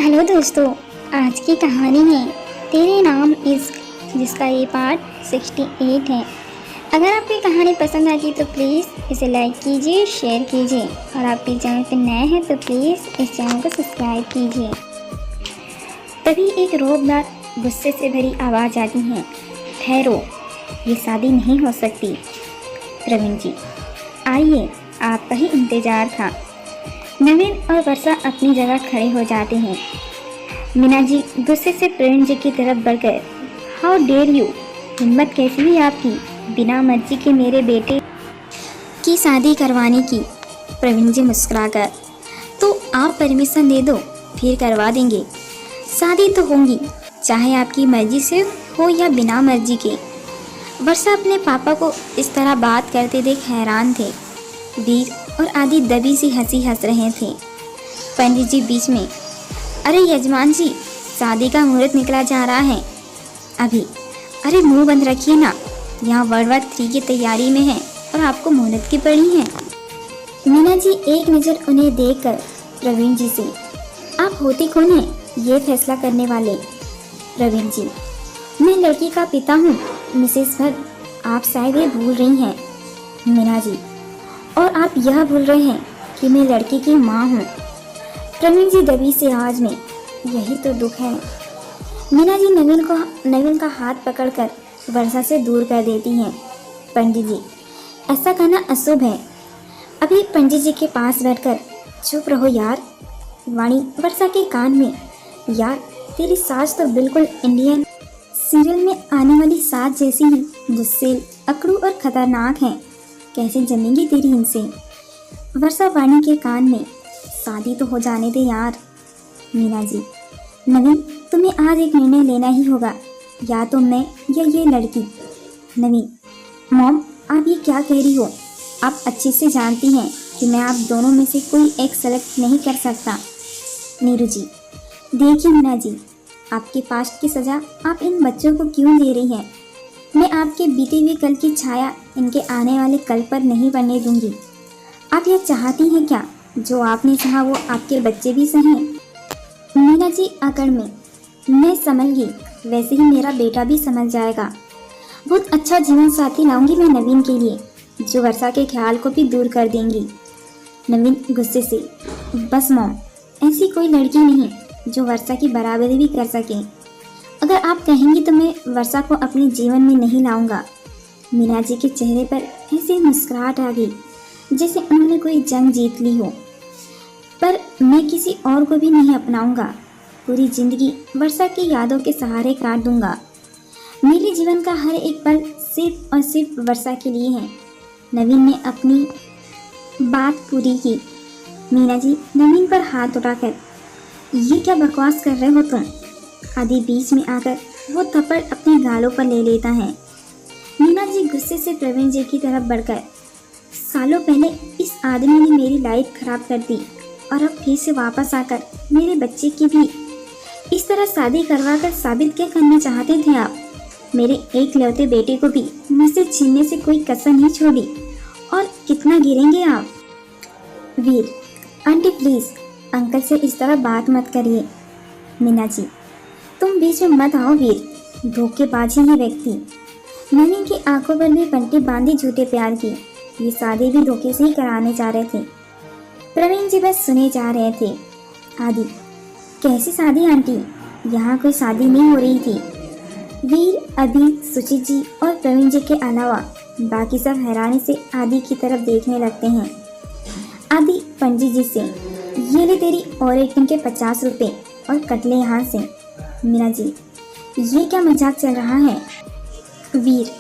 Hello दोस्तों, आज की कहानी है तेरे नाम इश्क, जिसका ये पार्ट 68 है। अगर आपको ये कहानी पसंद आती तो प्लीज़ इसे लाइक कीजिए, शेयर कीजिए और आप इस चैनल पर नए हैं तो प्लीज़ इस चैनल को सब्सक्राइब कीजिए। तभी एक रोबदार गुस्से से भरी आवाज़ आती है, ठहरो, ये शादी नहीं हो सकती। प्रवीण जी, आइए, आपका ही इंतज़ार था। नवीन और वर्षा अपनी जगह खड़े हो जाते हैं। मीना जी गुस्से से प्रवीण जी की तरफ बढ़कर, हाउ डेयर यू, हिम्मत कैसी हुई आपकी बिना मर्जी के मेरे बेटे की शादी करवाने की। प्रवीण जी मुस्कुराकर, तो आप परमिशन दे दो, फिर करवा देंगे। शादी तो होगी, चाहे आपकी मर्जी से हो या बिना मर्जी के। वर्षा अपने पापा को इस तरह बात करते देख हैरान थे। वीर और आदि दबी सी हंसी हंस रहे थे। पंडित जी बीच में, अरे यजमान जी, शादी का मुहूर्त निकला जा रहा है अभी। अरे मुंह बंद रखिए ना, यहाँ वर्ल्ड वार 3 की तैयारी में है और आपको मुहूर्त की पड़ी है। मीना जी एक नज़र उन्हें देखकर प्रवीण जी से, आप होते कौन हैं ये फैसला करने वाले? प्रवीण जी, मैं लड़की का पिता हूँ मिसेस भट्ट, आप शायद ये भूल रही हैं। मीना जी, और आप यह भूल रहे हैं कि मैं लड़की की माँ हूँ। प्रवीण जी दबी से आवाज में, यही तो दुख है। मीना जी नवीन का हाथ पकड़कर वर्षा से दूर कर देती हैं। पंडित जी, ऐसा कहना अशुभ है। अभी पंडित जी के पास बैठकर, चुप रहो यार। वाणी वर्षा के कान में, यार तेरी सास तो बिल्कुल इंडियन सीरियल में आने वाली सास जैसी ही गुस्सेल, अकड़ू और खतरनाक है। कैसे जमेंगी तेरी इनसे? वर्षा वाणी के कान में, शादी तो हो जाने दे यार। मीना जी, नवीन तुम्हें आज एक निर्णय लेना ही होगा, या तो मैं या ये लड़की। नवीन, मॉम आप ये क्या कह रही हो? आप अच्छे से जानती हैं कि मैं आप दोनों में से कोई एक सेलेक्ट नहीं कर सकता। नीरू जी, देखिए मीना जी, आपके पास्ट की सज़ा आप इन बच्चों को क्यों दे रही हैं? मैं आपके बीते हुए कल की छाया इनके आने वाले कल पर नहीं बनने दूंगी। आप यह चाहती हैं क्या जो आपने चाहा वो आपके बच्चे भी सहें? मीना जी अकड़ में, मैं समझ गई, वैसे ही मेरा बेटा भी समझ जाएगा। बहुत अच्छा जीवन साथी लाऊंगी मैं नवीन के लिए, जो वर्षा के ख्याल को भी दूर कर देंगी। नवीन गुस्से से, बस मॉम, ऐसी कोई लड़की नहीं जो वर्षा की बराबरी भी कर सके। अगर आप कहेंगी तो मैं वर्षा को अपने जीवन में नहीं लाऊंगा। मीना जी के चेहरे पर ऐसी मुस्कुराहट आ गई जैसे उन्होंने कोई जंग जीत ली हो। पर मैं किसी और को भी नहीं अपनाऊंगा। पूरी जिंदगी वर्षा की यादों के सहारे काट दूंगा। मेरे जीवन का हर एक पल सिर्फ और सिर्फ वर्षा के लिए है। नवीन ने अपनी बात पूरी की। मीना जी नवीन पर हाथ उठाकर, ये क्या बकवास कर रहे हो तुम? आदि बीच में आकर वो थप्पड़ अपने गालों पर ले लेता है। मीना जी गुस्से से प्रवीण जी की तरफ बढ़कर, सालों पहले इस आदमी ने मेरी लाइफ खराब कर दी और अब फिर से वापस आकर मेरे बच्चे की भी इस तरह शादी करवा कर साबित क्या करना चाहते थे आप? मेरे एक लौते बेटे को भी मुझसे छीनने से कोई कसर नहीं छोड़ी, और कितना गिरेंगे आप? वीर, आंटी प्लीज अंकल से इस तरह बात मत करिए। मीना जी, तुम बीच में मत आओ वीर, धोखेबाज है ये व्यक्ति। नवीन की आंखों पर भी पट्टी बांधी झूठे प्यार की। ये शादी भी धोखे से ही कराने जा रहे थे। प्रवीण जी बस सुने जा रहे थे। आदि, कैसी शादी आंटी? यहाँ कोई शादी नहीं हो रही थी। वीर, अभी, सुचित जी और प्रवीण जी के अलावा बाकी सब हैरानी से आदि की तरफ देखने लगते हैं। आदि पंडित जी से, ये ले तेरी और एक्टिंग के 50 रुपये और कटले यहाँ से। मीना जी, ये क्या मजाक चल रहा है? वीर,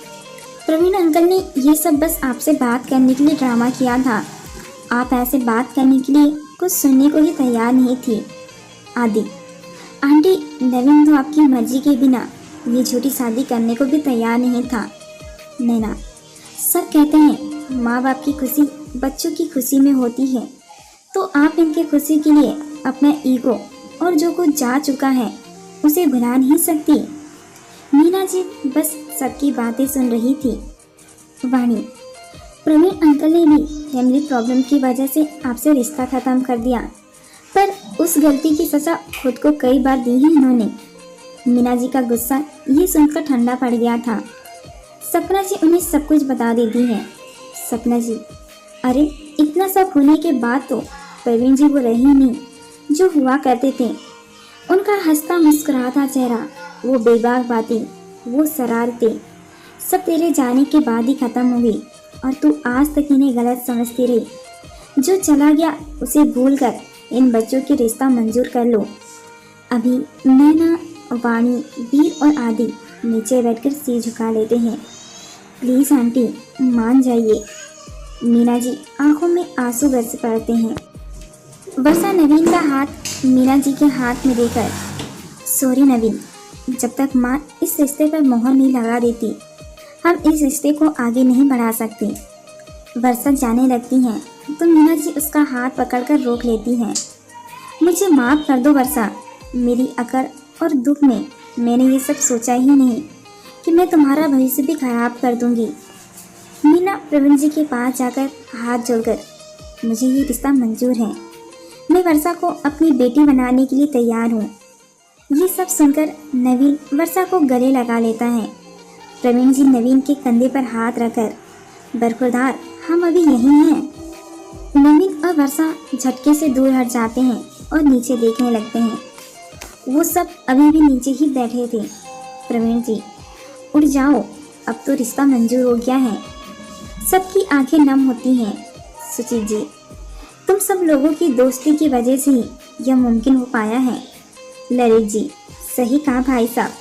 प्रवीण अंकल ने ये सब बस आपसे बात करने के लिए ड्रामा किया था। आप ऐसे बात करने के लिए कुछ सुनने को ही तैयार नहीं थी। आदि, आंटी नवीन तो आपकी मर्जी के बिना ये झूठी शादी करने को भी तैयार नहीं था। नैना, सब कहते हैं माँ बाप की खुशी बच्चों की खुशी में होती है, तो आप इनके खुशी के लिए अपना ईगो और जो कुछ जा चुका है उसे भुला नहीं सकती। मीना जी बस सबकी बातें सुन रही थी। वाणी, प्रवीण अंकल ने भी फैमिली प्रॉब्लम की वजह से आपसे रिश्ता ख़त्म कर दिया। पर उस गलती की सजा खुद को कई बार दी है इन्होंने। मीना जी का गुस्सा ये सुनकर ठंडा पड़ गया था। सपना जी उन्हें सब कुछ बता देती है। सपना जी, अरे इतना सब होने के बाद तो प्रवीण जी वो रही नहीं जो हुआ करते थे। उनका हंसता मुस्कुराता चेहरा, वो बेबाक बातें, वो शरारतें, सब तेरे जाने के बाद ही खत्म हो गई और तू आज तक इन्हें गलत समझती रही। जो चला गया उसे भूल कर इन बच्चों की रिश्ता मंजूर कर लो। अभी नैना, वाणी, वीर और आदि नीचे बैठकर सिर झुका लेते हैं। प्लीज आंटी मान जाइए। मीना जी आंखों में आंसू बरस पड़ते हैं। वर्षा नवीन का हाथ मीना जी के हाथ में देकर, सॉरी नवीन, जब तक माँ इस रिश्ते पर मोहर नहीं लगा देती हम इस रिश्ते को आगे नहीं बढ़ा सकते। वर्षा जाने लगती हैं तो मीना जी उसका हाथ पकड़कर रोक लेती हैं। मुझे माफ़ कर दो वर्षा, मेरी अकड़ और दुख में मैंने ये सब सोचा ही नहीं कि मैं तुम्हारा भविष्य भी खराब कर दूंगी। मीना प्रवीण जी के पास जाकर हाथ जोड़कर, मुझे ये रिश्ता मंजूर है, मैं वर्षा को अपनी बेटी बनाने के लिए तैयार हूँ। ये सब सुनकर नवीन वर्षा को गले लगा लेता है। प्रवीण जी नवीन के कंधे पर हाथ रखकर, बरखुरदार हम अभी यहीं हैं। नवीन और वर्षा झटके से दूर हट जाते हैं और नीचे देखने लगते हैं। वो सब अभी भी नीचे ही बैठे थे। प्रवीण जी, उठ जाओ, अब तो रिश्ता मंजूर हो गया है। सबकी आंखें नम होती हैं। सुचित जी, तुम सब लोगों की दोस्ती की वजह से ही यह मुमकिन हो पाया है। ललित जी, सही कहा भाई साहब,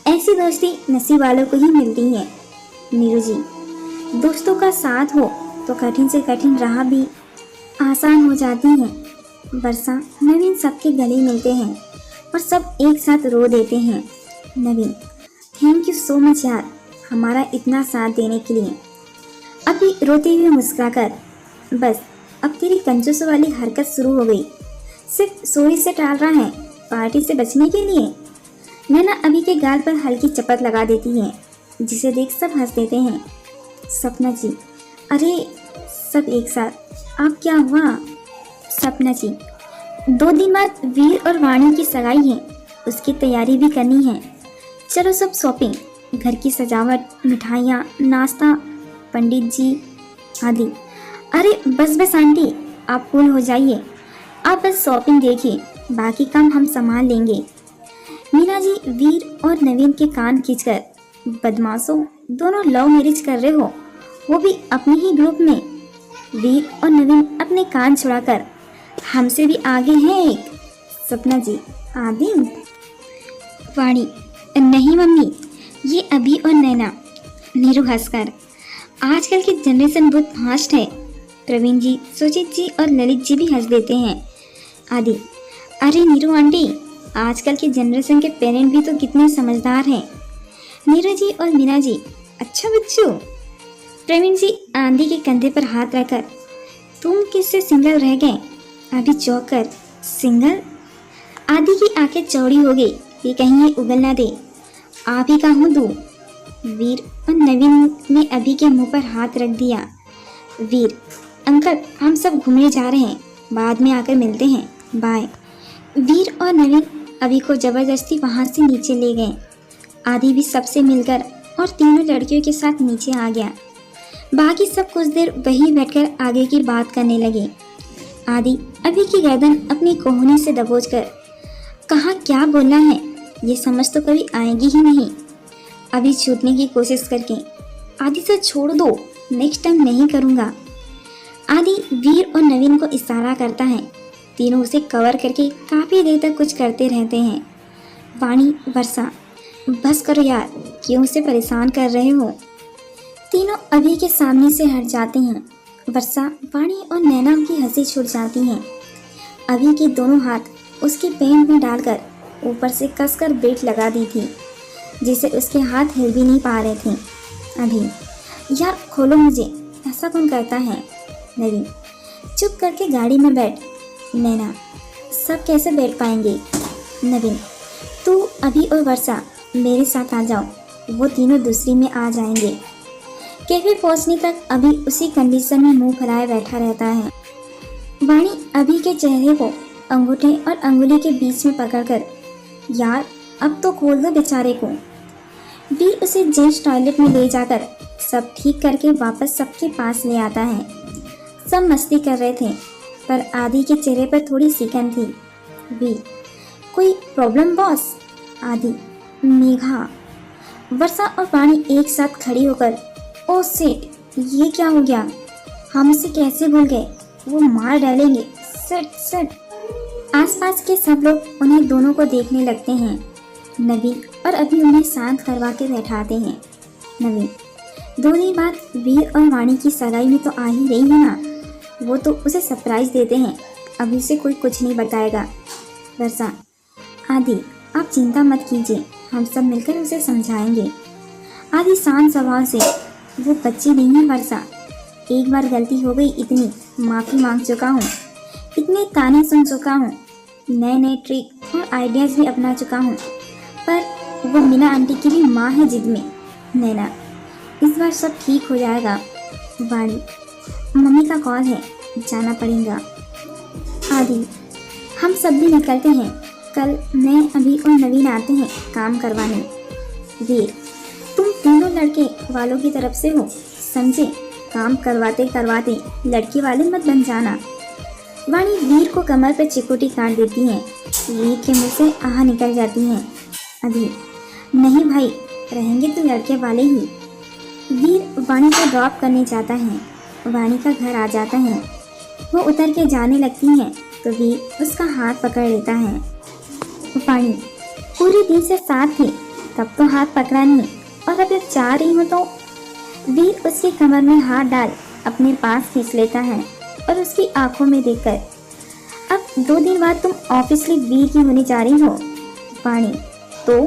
ऐसी दोस्ती नसीब वालों को ही मिलती है। नीरू जी, दोस्तों का साथ हो तो कठिन से कठिन राह भी आसान हो जाती है। वर्षा, नवीन सबके गले मिलते हैं और सब एक साथ रो देते हैं। नवीन, थैंक यू सो मच यार, हमारा इतना साथ देने के लिए। अभी रोते हुए मुस्कुराकर, बस अब तेरी कंजूस वाली हरकत शुरू हो गई, सिर्फ सोरी से टाल रहा है पार्टी से बचने के लिए। नैना अभी के गाल पर हल्की चपत लगा देती है, जिसे देख सब हंस देते हैं। सपना जी, अरे सब एक साथ, आप क्या हुआ? सपना जी, 2 दिन बाद वीर और वाणी की सगाई है, उसकी तैयारी भी करनी है। चलो सब शॉपिंग, घर की सजावट, मिठाइयाँ, नाश्ता, पंडित जी आदि। अरे बस बस आंटी, आप कूल हो जाइए, आप बस शॉपिंग देखिए, बाकी काम हम संभाल लेंगे। मीना जी वीर और नवीन के कान खींचकर, बदमाशों, दोनों लव मैरिज कर रहे हो, वो भी अपने ही ग्रुप में। वीर और नवीन अपने कान छुड़ाकर, हमसे भी आगे हैं एक। सपना जी, आदि? वाणी, नहीं मम्मी, ये अभी और नैना। नीरू हंसकर, आजकल की जनरेशन बहुत फास्ट है। प्रवीण जी, सुजीत जी और ललित जी भी हंस देते हैं। आदि, अरे नीरू आंटी, आजकल की जनरेशन के पेरेंट भी तो कितने समझदार हैं। नीरू जी और मीना जी, अच्छा बच्चों। प्रवीण जी आंधी के कंधे पर हाथ रखकर, तुम किससे सिंगल रह गए? अभी चौंक कर, सिंगल? आदि की आंखें चौड़ी हो गई कि कहीं ये उगल ना दे। आप ही का हूँ दूँ। वीर और नवीन ने अभी के मुंह पर हाथ रख दिया। वीर, अंकल हम सब घूमने जा रहे हैं, बाद में आकर मिलते हैं, बाय। वीर और नवीन अभी को जबरदस्ती वहाँ से नीचे ले गए। आदि भी सबसे मिलकर और तीनों लड़कियों के साथ नीचे आ गया। बाकी सब कुछ देर वहीं बैठकर आगे की बात करने लगे। आदि अभी की गर्दन अपनी कोहनी से दबोचकर, कहाँ क्या बोलना है ये समझ तो कभी आएगी ही नहीं। अभी छूटने की कोशिश करके, आदि से छोड़ दो, नेक्स्ट टाइम नहीं करूँगा। आदि वीर और नवीन को इशारा करता है। तीनों उसे कवर करके काफ़ी देर तक कुछ करते रहते हैं। वाणी, वर्षा, बस करो यार, क्यों उसे परेशान कर रहे हो? तीनों अभी के सामने से हट जाते हैं। वर्षा, वाणी और नैना की हंसी छूट जाती हैं। अभी के दोनों हाथ उसकी पैंट में डालकर ऊपर से कसकर बेल्ट लगा दी थी, जिसे उसके हाथ हिल भी नहीं पा रहे थे। अभी, यार खोलो मुझे, ऐसा कौन करता है? नवीन, चुप करके गाड़ी में बैठ। नैना, सब कैसे बैठ पाएंगे? नवीन, तू, अभी और वर्षा मेरे साथ आ जाओ, वो तीनों दूसरी में आ जाएंगे। कैफे पहुंचने तक अभी उसी कंडीशन में मुंह फैलाए बैठा रहता है। वाणी अभी के चेहरे को अंगूठे और अंगुली के बीच में पकड़कर, यार अब तो खोल दो बेचारे को। वीर उसे जेंट्स टॉयलेट में ले जाकर सब ठीक करके वापस सबके पास ले आता है। सब मस्ती कर रहे थे पर आदि के चेहरे पर थोड़ी सिकन थी। वीर, कोई प्रॉब्लम बॉस? आदि, मेघा। वर्षा और वाणी एक साथ खड़ी होकर, ओ सेट, ये क्या हो गया? हम उसे कैसे भूल गए? वो मार डालेंगे। सट सट। आसपास के सब लोग उन्हें दोनों को देखने लगते हैं। नवीन और अभी उन्हें शांत करवा के बैठाते हैं। नवीन, 2 दिन बाद वीर और वाणी की सगाई में तो आ ही रही है ना, वो तो उसे सरप्राइज देते हैं, अभी से कोई कुछ नहीं बताएगा। वर्षा, आदि आप चिंता मत कीजिए, हम सब मिलकर उसे समझाएंगे। आदि शांत स्वभाव से, वो बच्ची नहीं है वर्षा, एक बार गलती हो गई, इतनी माफ़ी मांग चुका हूँ, इतने ताने सुन चुका हूँ, नए नए ट्रिक और आइडियाज़ भी अपना चुका हूँ, पर वो मीना आंटी की भी माँ है जिद में। नैना, इस बार सब ठीक हो जाएगा। वाणी, मम्मी का कॉल है, जाना पड़ेगा। आदि, हम सब भी निकलते हैं, कल मैं, अभी और नवीन आते हैं काम करवाने। वीर, तुम तीनों लड़के वालों की तरफ से हो, समझे? काम करवाते करवाते लड़की वाले मत बन जाना। वाणी वीर को कमर पर चिकोटी काट देती है। वीर के मुंह से आह निकल जाती है। आदि, नहीं भाई, रहेंगे तो लड़के वाले ही। वीर वाणी को ड्रॉप करने जाता है। वाणी का घर आ जाता है। वो उतर के जाने लगती है तो वीर उसका हाथ पकड़ लेता है। वाणी, पूरे दिन से साथ थी, तब तो हाथ पकड़ा नहीं, और अब जब जा रही हो तो? वीर उसकी कमर में हाथ डाल अपने पास खींच लेता है और उसकी आंखों में देखकर, अब 2 दिन बाद तुम ऑफिशियली वीर की होने जा रही हो। वाणी, तो?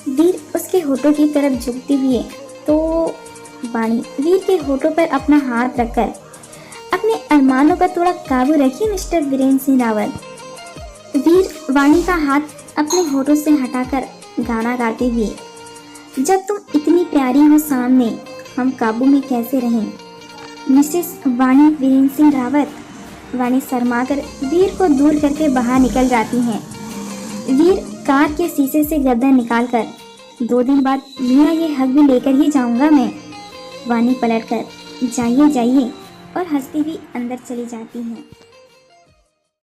वीर उसके होठों की तरफ झुकती हुई है, तो? वाणी वीर के होठों पर अपना हाथ रखकर, अपने अरमानों पर थोड़ा काबू रखिए मिस्टर वीरेंद्र सिंह रावत। वीर वाणी का हाथ अपने होठों से हटाकर गाना गाते हुए, जब तुम इतनी प्यारी हो सामने, हम काबू में कैसे रहें? मिसेस वाणी वीरेंद्र सिंह रावत। वाणी शर्माकर वीर को दूर करके बाहर निकल जाती हैं। वीर कार के शीशे से गर्दन निकालकर, 2 दिन बाद मीना ये हक भी लेकर ही जाऊंगा मैं। वाणी पलटकर, जाइए जाइए, और हंसती हुई अंदर चली जाती है।